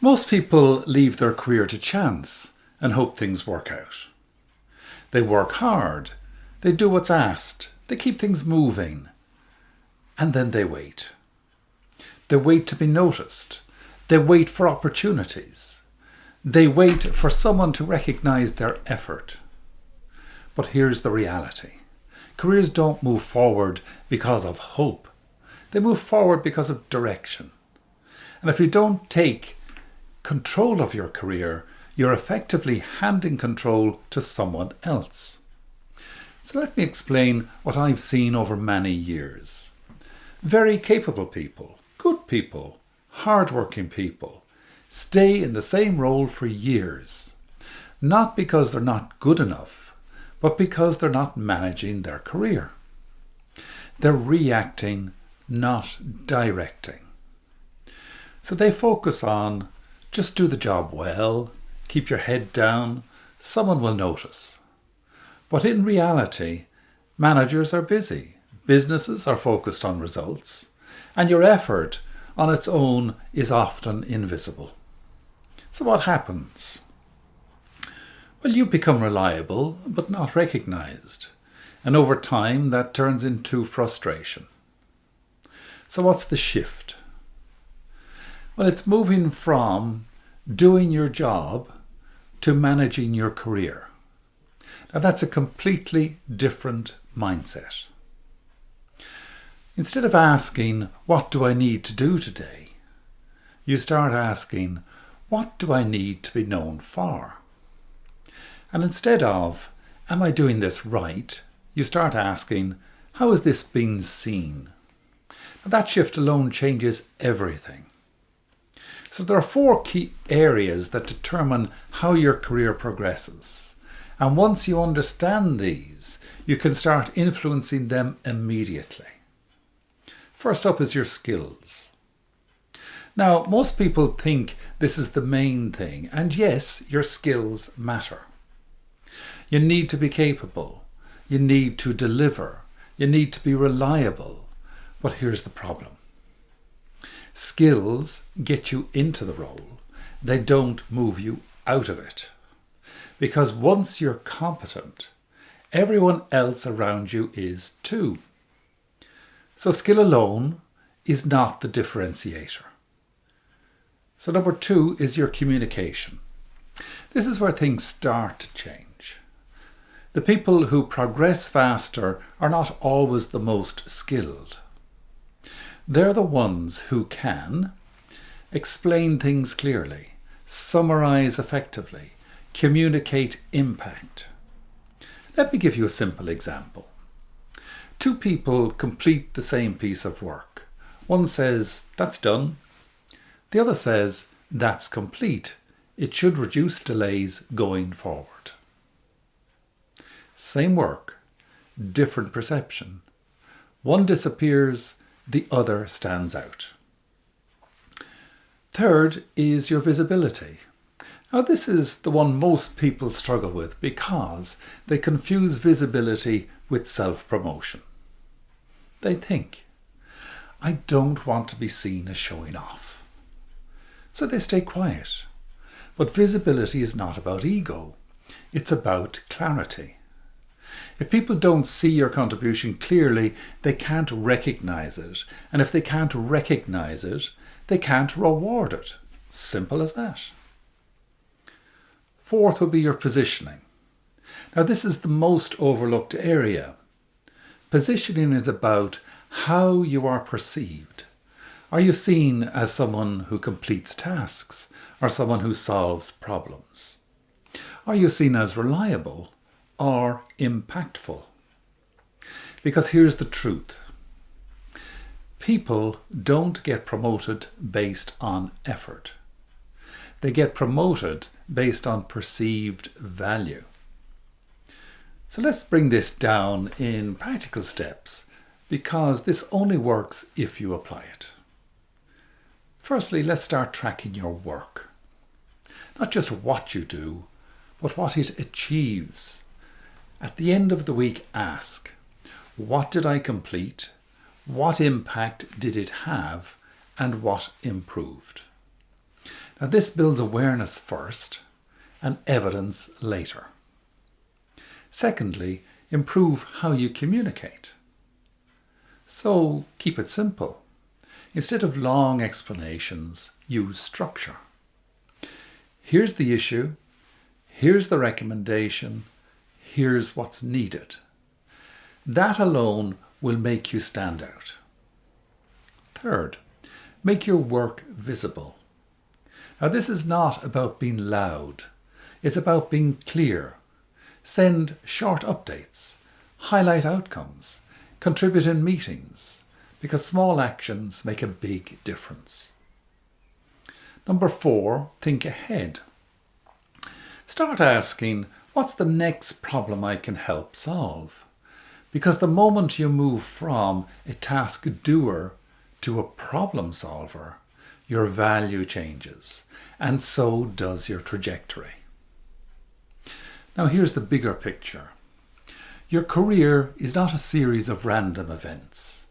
Most people leave their career to chance and hope things work out. They work hard, they do what's asked, they keep things moving, and then they wait. They wait to be noticed. They wait for opportunities. They wait for someone to recognise their effort. But here's the reality. Careers don't move forward because of hope. They move forward because of direction. And if you don't take control of your career, you're effectively handing control to someone else. So let me explain what I've seen over many years. Very capable people, good people, hard-working people stay in the same role for years, not because they're not good enough, but because they're not managing their career. They're reacting, not directing. So they focus on just do the job well, keep your head down, someone will notice. But in reality, managers are busy, businesses are focused on results, and your effort on its own is often invisible. So what happens? Well, you become reliable, but not recognised. And over time, that turns into frustration. So what's the shift? Well, it's moving from doing your job to managing your career. Now, that's a completely different mindset. Instead of asking, what do I need to do today? You start asking, what do I need to be known for? And instead of, am I doing this right? You start asking, how is this being seen? Now, that shift alone changes everything. So there are 4 key areas that determine how your career progresses. And once you understand these, you can start influencing them immediately. First up is your skills. Now, most people think this is the main thing, and yes, your skills matter. You need to be capable. You need to deliver. You need to be reliable. But here's the problem. Skills get you into the role. They don't move you out of it. Because once you're competent, everyone else around you is too. So skill alone is not the differentiator. So number 2 is your communication. This is where things start to change. The people who progress faster are not always the most skilled. They're the ones who can explain things clearly, summarize effectively, communicate impact. Let me give you a simple example. 2 people complete the same piece of work. One says, that's done. The other says, that's complete. It should reduce delays going forward. Same work, different perception. One disappears, the other stands out. Third is your visibility. Now, this is the one most people struggle with because they confuse visibility with self-promotion. They think, I don't want to be seen as showing off. So they stay quiet. But visibility is not about ego. It's about clarity. If people don't see your contribution clearly, they can't recognise it. And if they can't recognise it, they can't reward it. Simple as that. 4th will be your positioning. Now, this is the most overlooked area. Positioning is about how you are perceived. Are you seen as someone who completes tasks or someone who solves problems? Are you seen as reliable or impactful? Because here's the truth. People don't get promoted based on effort. They get promoted based on perceived value. So let's bring this down in practical steps because this only works if you apply it. Firstly, let's start tracking your work. Not just what you do, but what it achieves. At the end of the week, ask, what did I complete? What impact did it have? And what improved? Now this builds awareness first and evidence later. Secondly, improve how you communicate. So keep it simple. Instead of long explanations, use structure. Here's the issue, here's the recommendation, here's what's needed. That alone will make you stand out. Third, make your work visible. Now this is not about being loud, it's about being clear. Send short updates, highlight outcomes, contribute in meetings, because small actions make a big difference. Number 4, think ahead. Start asking, what's the next problem I can help solve? Because the moment you move from a task doer to a problem solver, your value changes, and so does your trajectory. Now here's the bigger picture. Your career is not a series of random events.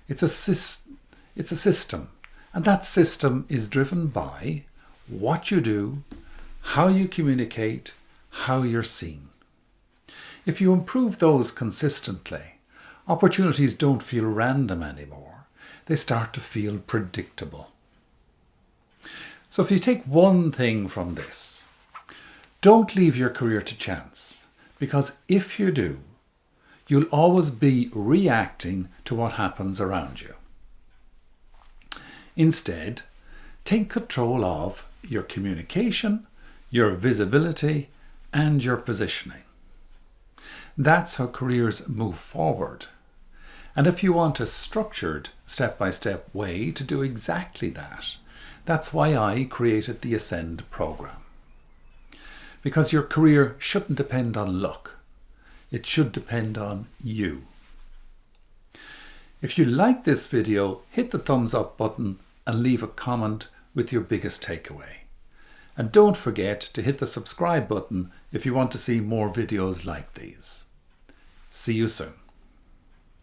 It's a system, and that system is driven by what you do, how you communicate, how you're seen. If you improve those consistently, opportunities don't feel random anymore. They start to feel predictable. So if you take one thing from this, don't leave your career to chance, because if you do, you'll always be reacting to what happens around you. Instead, take control of your communication, your visibility, and your positioning. That's how careers move forward. And if you want a structured, step-by-step way to do exactly that, that's why I created the Ascend program. Because your career shouldn't depend on luck. It should depend on you. If you like this video, hit the thumbs up button and leave a comment with your biggest takeaway. And don't forget to hit the subscribe button if you want to see more videos like these. See you soon.